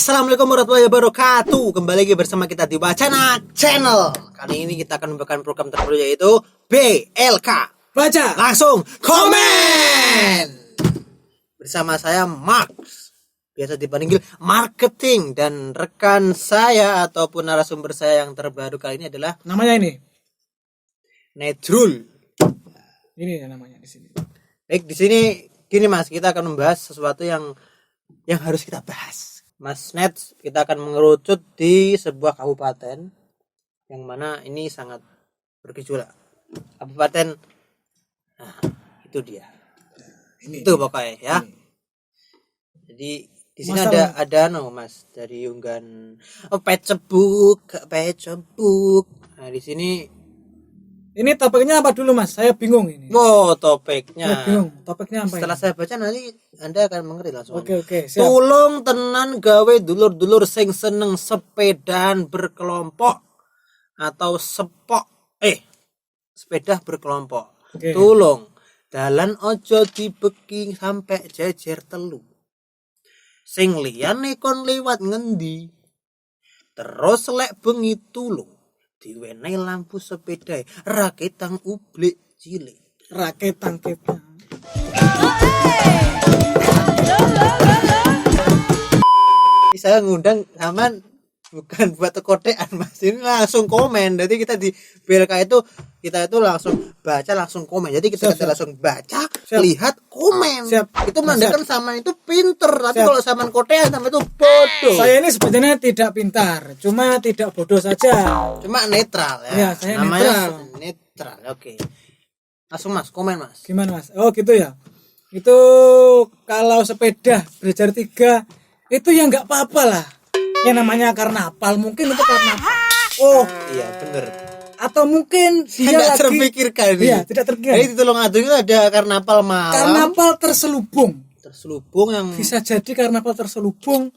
Assalamualaikum warahmatullahi wabarakatuh. Kembali lagi bersama kita di Wacana Channel. Kali ini kita akan membawakan program terbaru yaitu BLK. Baca Langsung komen. Bersama saya Max, biasa dipanggil marketing, dan rekan saya ataupun narasumber saya yang terbaru kali ini adalah namanya ini. Nedrul. Ini namanya di sini. Baik, di sini gini Mas, kita akan membahas sesuatu yang harus kita bahas. Mas Nets, kita akan mengerucut di sebuah kabupaten yang mana ini sangat bergejolak. Kabupaten, nah itu dia. Ini. Itu pokoknya ya. Ini. Jadi di sini ada Mas dari unggahan pecebuk. Nah di sini ini topiknya apa dulu Mas? Saya bingung ini. oh topiknya. Saya bingung. Topiknya apa? Setelah saya baca nanti Anda akan mengerti langsung. Oke, siap. Tulung tenan gawe dulur-dulur sing seneng sepedaan berkelompok atau sepeda berkelompok. Oke. Tulung dalan ojo dibeki sampai jejer telu. Sing liyane kon liwat ngendi? Terus lek bengi tulung diwenehi lampu sepeda raketang ublik cilik. Raketang kita. Saya ngundang aman bukan buat kodean Mas, ini langsung komen. Jadi kita di BLK itu kita itu langsung baca langsung komen. Jadi kita langsung baca, lihat, komen. Itu menandakan Saman itu pinter. Tapi kalau Saman kodean sama itu bodoh. Saya ini sebenarnya tidak pintar, cuma tidak bodoh saja. Cuma netral ya. Ya, saya namanya netral. Oke. Langsung Mas, komen Mas. Gimana Mas? Oh gitu ya. Itu kalau sepeda berjar 3 itu ya nggak apa-apa lah. Yang namanya karnaval, mungkin itu karnaval. Oh iya bener. Atau mungkin dia tidak lagi terpikirkan. Iya, tidak terpikirkan. Jadi di Tulungagung itu ada karnaval malam. Karnaval terselubung yang bisa jadi karnaval terselubung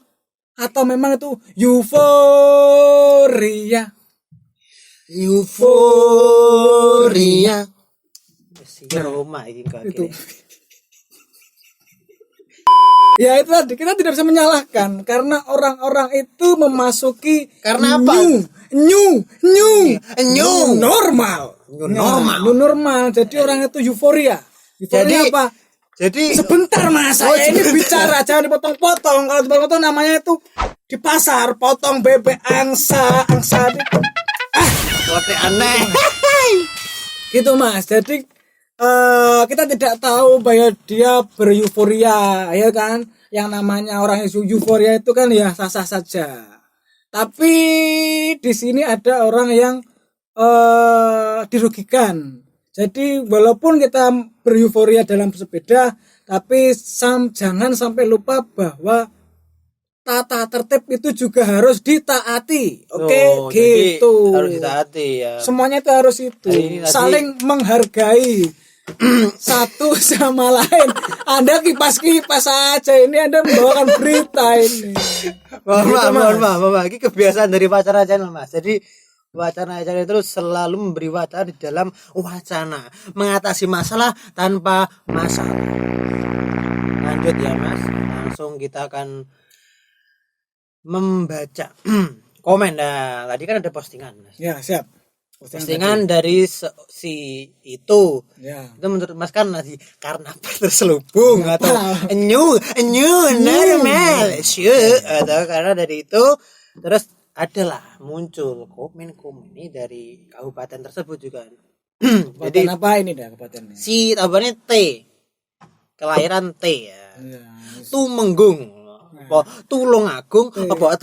atau memang itu euforia. Roma ini Itu. Ya itu tadi kita tidak bisa menyalahkan karena orang-orang itu memasuki karena apa? New normal. New normal. Jadi orang itu euforia. Jadi apa? Jadi sebentar Mas, saya ini bicara jangan dipotong-potong. Kalau dipotong namanya itu di pasar potong bebek angsa itu. Kote aneh. Gitu Mas. Jadi kita tidak tahu bahwa dia beryuforia, ya kan? Yang namanya orang euforia itu kan ya sah-sah saja. Tapi di sini ada orang yang dirugikan. Jadi walaupun kita beryuforia dalam bersepeda, tapi jangan sampai lupa bahwa tata tertib itu juga harus ditaati. Oke, gitu. Harus ditaati ya. Semuanya itu harus itu. Saling menghargai satu sama lain. Anda kipas-kipas aja ini, Anda membawakan berita ini. Mohon maaf. Ini kebiasaan dari Wacana Channel Mas. Jadi Wacana Channel itu selalu memberi wacana di dalam wacana, mengatasi masalah tanpa masalah. Lanjut ya Mas. Langsung kita akan membaca komen. Nah, tadi kan ada postingan Mas. Ya, siap. Postingan dari si itu. Ya. Itu menurut Mas kan masih karnaval terselubung atau new normal atau karena dari itu terus adalah muncul komen ini dari kabupaten tersebut juga. Jadi apa ini dah kabupatennya? Si tabannya T. Kelahiran T ya. Tumenggung. Apa Tulungagung, apa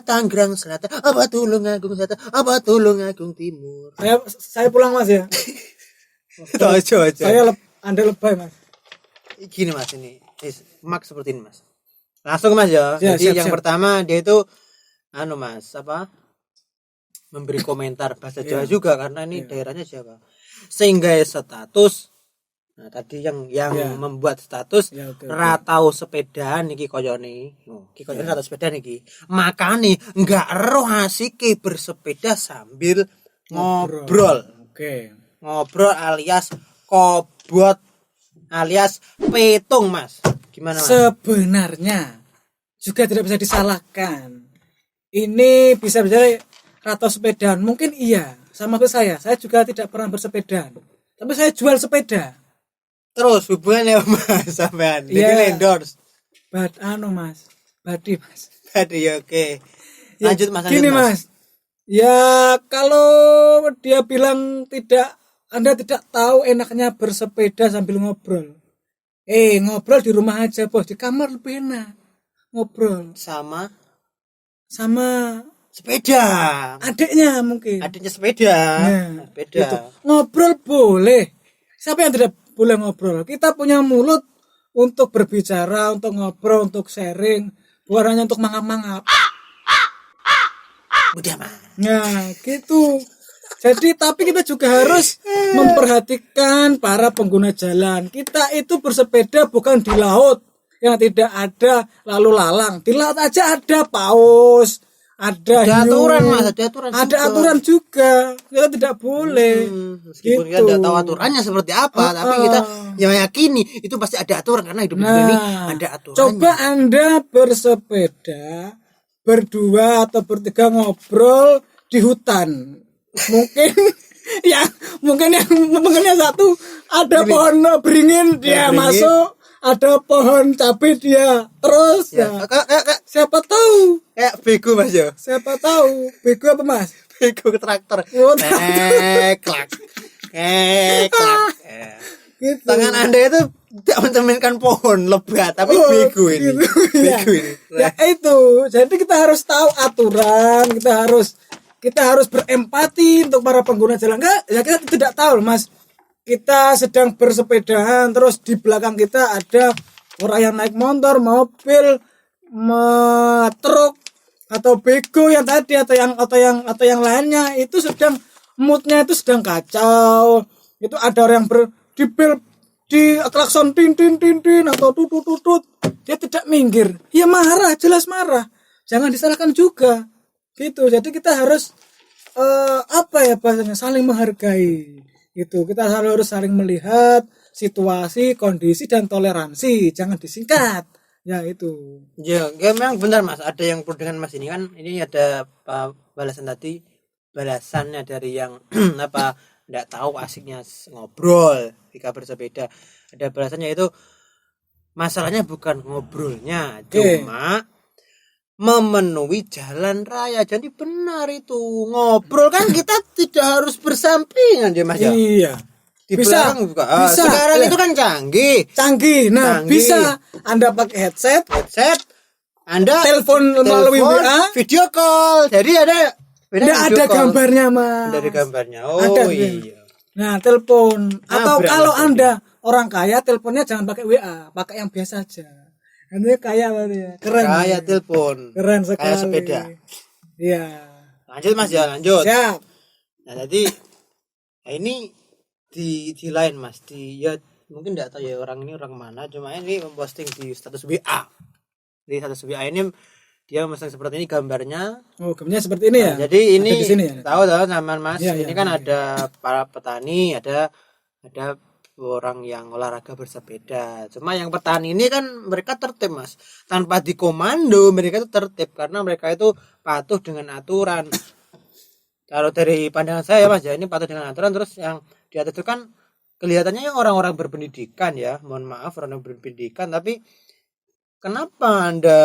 Tangerang Selatan, apa Tulungagung Selatan, apa Tulungagung Timur. Saya pulang Mas ya. Coba. Anda lebay Mas. Gini Mas, ini Max seperti ini Mas. Langsung Mas ya. Jadi yang pertama dia itu Mas, memberi komentar bahasa Jawa juga karena ini daerahnya Jawa. Sehingga status. Nah, tadi yang membuat status ratau sepedaan niki koyone. Iki koyone ratau sepedaan niki. Makane enggak ero asike bersepeda sambil ngobrol. Ngobrol alias kobot alias petung Mas. Gimana Mas? Sebenarnya juga tidak bisa disalahkan. Ini bisa menjadi rata sepedaan, mungkin iya. Sama seperti saya juga tidak pernah bersepedaan, tapi saya jual sepeda. Terus hubungannya Mas sampean Iya. ini endorse. Mas, badi Mas. Tadi ya oke. Ya, Lanjut Mas. gini Mas. Ya kalau dia bilang Anda tidak tahu enaknya bersepeda sambil ngobrol. Ngobrol di rumah aja bos, di kamar lebih enak. Ngobrol Sama sepeda. adiknya mungkin. Adiknya sepeda. Nah, Sepeda. gitu. Ngobrol boleh. Siapa yang tidak boleh ngobrol? Kita punya mulut untuk berbicara, untuk ngobrol, untuk sharing, bukan hanya untuk mangap-mangap. Udah Mas. Nah, gitu. Jadi tapi kita juga harus memperhatikan para pengguna jalan. Kita itu bersepeda bukan di laut yang tidak ada lalu lalang. Di laut aja ada paus, ada hiu, aturan Mas, ada aturan ada juga. aturan juga. Kita tidak boleh. Meskipun kita Gitu. tidak tahu aturannya seperti apa, tapi kita meyakini itu pasti ada aturan karena hidup di dunia ini ada aturannya. Coba Anda bersepeda berdua atau bertiga ngobrol di hutan. Mungkin yang satu ada pohon beringin dia beringin. masuk, ada pohon cabai dia terus Ya, Kak, siapa tahu kayak bego Mas ya. bego apa Mas? Bego ke traktor. Oh, Klak. Klak. gitu. Tangan Anda itu tidak mencerminkan pohon lebat, tapi bego ini. Gitu. Bego ini. Ya itu. Jadi kita harus tahu aturan, kita harus berempati untuk para pengguna jalan. Kita tidak tahu, Mas. Kita sedang bersepedaan terus di belakang kita ada orang yang naik motor, mobil, truk atau bego yang tadi atau yang lainnya itu sedang moodnya itu sedang kacau. Itu ada orang yang di klakson tin atau tutut dia tidak minggir. Ya marah, jelas marah. Jangan disalahkan juga. Gitu. Jadi kita harus bahasanya saling menghargai. Gitu. Kita harus saling melihat situasi, kondisi dan toleransi. Jangan disingkat. Ya itu. Ya, memang benar Mas. Ada yang perlu dengan Mas ini kan. Ini ada balasannya dari yang tidak tahu asiknya ngobrol ketika bersepeda. Ada balasannya itu masalahnya bukan ngobrolnya, cuma memenuhi jalan raya. Jadi benar itu ngobrol kan kita tidak harus bersampingan dia Mas ya. Iya. Di bisa. Sekarang ya. itu kan canggih. Nah, Canggih. bisa Anda pakai headset, Anda telepon melalui WA, video call. Jadi ada gambarnya Mas. Dari gambarnya. Ada, Iya. Nah, telepon atau kalau Mas, Anda orang kaya, teleponnya jangan pakai WA, pakai yang biasa aja. Anda kaya berarti ya. Keren. Kayak telepon. Keren sekali. Kayak sepeda. Iya. Lanjut Mas ya, lanjut. Siap. Nah, jadi ini di lain Mas, mungkin enggak tahu ya orang mana, cuma ini memposting di status WA. Di status WA ini dia memasang seperti ini gambarnya. Oh, gambarnya seperti ini ya. Nah, jadi ini di sini ya. tahu sama Mas, Ya, ini kan ada para petani, ada orang yang olahraga bersepeda. Cuma yang petani ini kan mereka tertib Mas, tanpa dikomando mereka itu tertib karena mereka itu patuh dengan aturan. Kalau dari pandangan saya Mas ya, ini patuh dengan aturan. Terus yang di atas itu kan kelihatannya yang orang-orang berpendidikan ya, mohon maaf orang berpendidikan, tapi kenapa Anda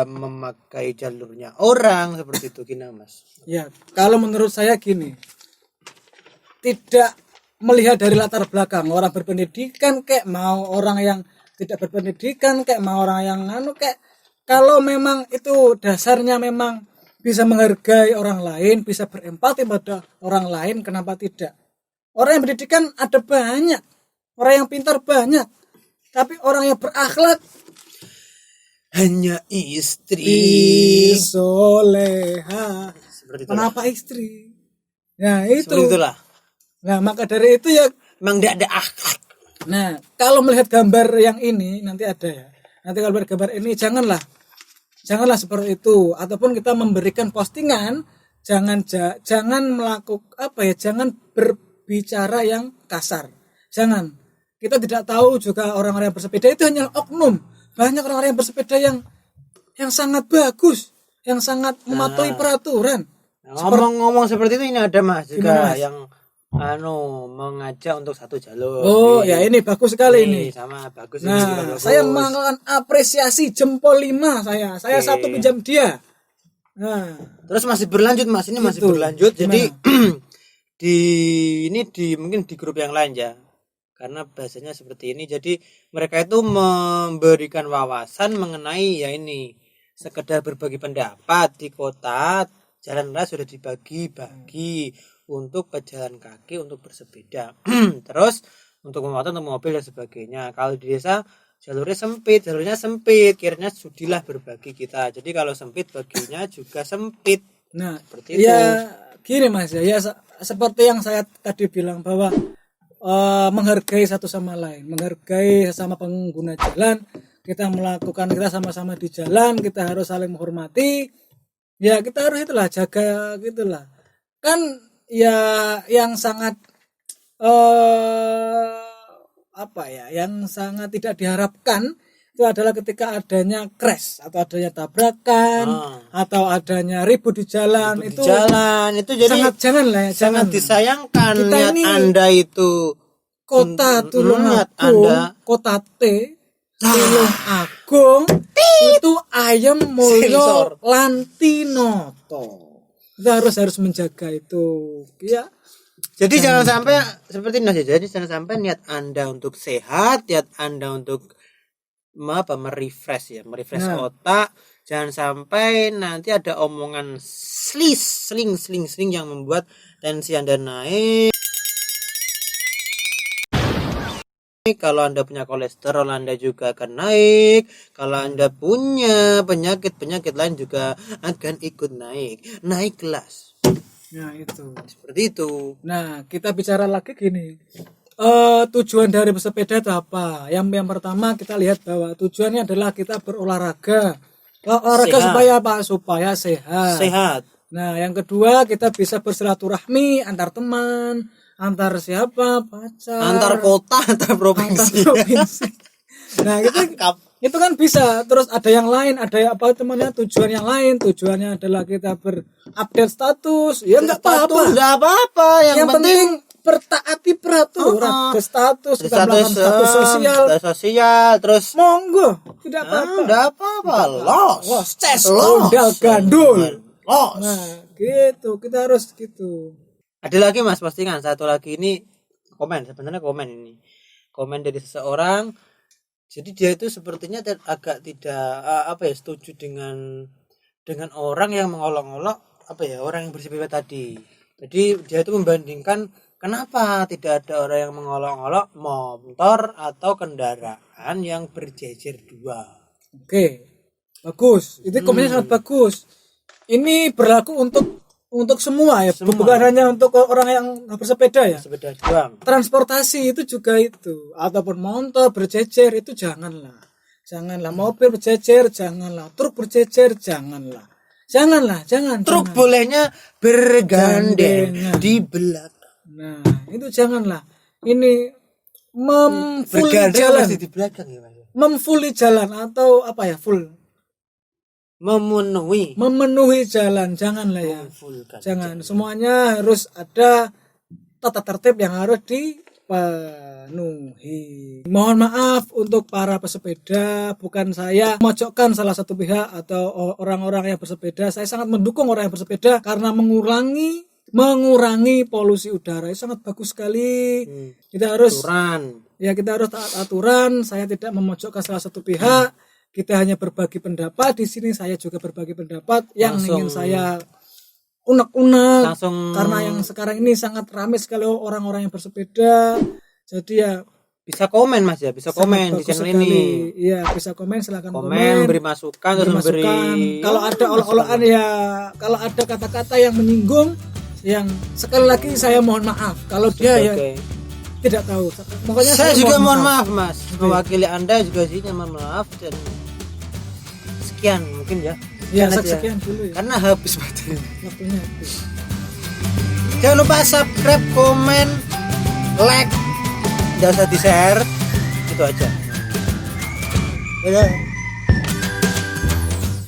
memakai jalurnya orang seperti itu gini Mas? Ya, kalau menurut saya gini, tidak melihat dari latar belakang orang berpendidikan kayak mau orang yang tidak berpendidikan kayak mau orang yang kayak kalau memang itu dasarnya memang bisa menghargai orang lain, bisa berempati pada orang lain, kenapa tidak? Orang yang pendidikan ada banyak, orang yang pintar banyak, tapi orang yang berakhlak hanya istri soleha. seperti itu. Kenapa istri? Nah itu. Seperti itulah. Nah maka dari itu ya Memang tidak ada akhlak. Nah, kalau melihat gambar yang ini nanti ada ya. Nanti kalau melihat gambar ini janganlah seperti itu. Ataupun kita memberikan postingan, jangan melakukan jangan berbicara yang kasar. Jangan. Kita tidak tahu juga orang-orang yang bersepeda itu hanya oknum. Banyak orang-orang yang bersepeda yang yang sangat bagus, yang sangat mematuhi peraturan. Ngomong-ngomong seperti itu, ini ada Mas juga Gimana, Mas? yang mengajak untuk satu jalur. Oh, ya ini bagus sekali ini. Sama bagus Nah, ini bagus. saya melakukan apresiasi jempol 5 saya. Saya Oke. satu pinjam dia. Nah, Terus masih berlanjut Mas, ini masih Gitu. berlanjut. Jadi Gimana? mungkin di grup yang lain ya. Karena bahasanya seperti ini. Jadi mereka itu memberikan wawasan mengenai ya ini, sekedar berbagi pendapat di kota jalan raya sudah dibagi-bagi untuk pejalan kaki, untuk bersepeda. Terus untuk memuat untuk mobil dan sebagainya. Kalau di desa jalurnya sempit, kiranya sudilah berbagi kita. Jadi kalau sempit baginya juga sempit. Nah, Seperti itu. ya gini Mas ya, seperti yang saya tadi bilang bahwa menghargai satu sama lain, menghargai sesama pengguna jalan. Kita sama-sama di jalan, kita harus saling menghormati. Ya kita harus itulah jaga gitulah. Kan ya yang sangat yang sangat tidak diharapkan itu adalah ketika adanya crash atau adanya tabrakan atau adanya ribut di jalan. Di Itu jalan itu jadi sangat janganlah ya, sangat disayangkan. Kita Niat ini Anda itu kota niat Tulungagung, Anda. kota T, Tulungagung itu ayam mulyo Sensor. lantinoto. Kita harus menjaga itu ya. Jadi jangan sampai seperti ini aja. Jadi jangan sampai niat Anda untuk sehat, niat Anda untuk merefresh otak. Jangan sampai nanti ada omongan sling yang membuat tensi Anda naik. Kalau Anda punya kolesterol, Anda juga akan naik. Kalau Anda punya penyakit lain juga akan ikut naik kelas. Nah itu. Seperti itu. Nah kita bicara lagi gini. Tujuan dari bersepeda itu apa? Yang pertama kita lihat bahwa tujuannya adalah kita berolahraga. Olahraga Sehat. supaya apa? Supaya sehat. Sehat. Nah yang kedua kita bisa bersilaturahmi antar teman, antar siapa, pacar, Antar kota, antar provinsi. Nah itu kan bisa. Terus ada yang lain, ada apa temannya, tujuan yang lain. Tujuannya adalah kita berupdate status. Ya nggak apa-apa. Enggak apa-apa, yang penting bertaati peraturan. Ke status, kita melakukan status sosial. Terus Monggo, tidak apa-apa. enggak apa-apa. Los. Ces, ondal, gandul. Los. Nah, gitu. Kita harus gitu. Ada lagi Mas postingan satu lagi ini sebenarnya komen ini. Komen dari seseorang. Jadi dia itu sepertinya agak tidak setuju dengan orang yang mengolok-olok orang yang bersepeda tadi. Jadi dia itu membandingkan kenapa tidak ada orang yang mengolok-olok motor atau kendaraan yang berjejer dua. Oke. Bagus. Itu komennya sangat bagus. Ini berlaku untuk semua ya, bukan hanya untuk orang yang bersepeda ya. Sepeda doang. Transportasi itu juga itu, ataupun motor berjejer itu janganlah. Mobil berjejer janganlah, truk berjejer jangan. Truk bolehnya bergandeng Gandengan. di belakang. Nah, itu janganlah. Ini memfully Bergandeng jalan, masih di belakang ya Mas. memfully jalan atau full. Memenuhi jalan, janganlah ya. Jangan, semuanya harus ada tata tertib yang harus dipenuhi. Mohon maaf untuk para pesepeda, bukan saya memojokkan salah satu pihak atau orang-orang yang bersepeda. Saya sangat mendukung orang yang bersepeda karena mengurangi polusi udara. Itu sangat bagus sekali. Kita harus taat aturan. Saya tidak memojokkan salah satu pihak. Kita hanya berbagi pendapat. Di sini saya juga berbagi pendapat yang ingin saya unek-unek. Karena yang sekarang ini sangat ramai sekali orang-orang yang bersepeda. Jadi ya bisa komen Mas ya, bisa komen di channel ini. Iya, bisa komen, silakan komen, beri masukan, Kalau ada olok-olokan ya, kalau ada kata-kata yang menyinggung, yang sekali lagi saya mohon maaf. Kalau dia tidak tahu. Makanya saya juga mohon maaf Mas. Mewakili Anda juga sih mohon maaf dan sekian mungkin ya. Ya, sekian dulu ya. Karena habis waktunya. Habis. Jangan lupa subscribe, komen, like, jangan lupa di share. Itu aja. Dadah.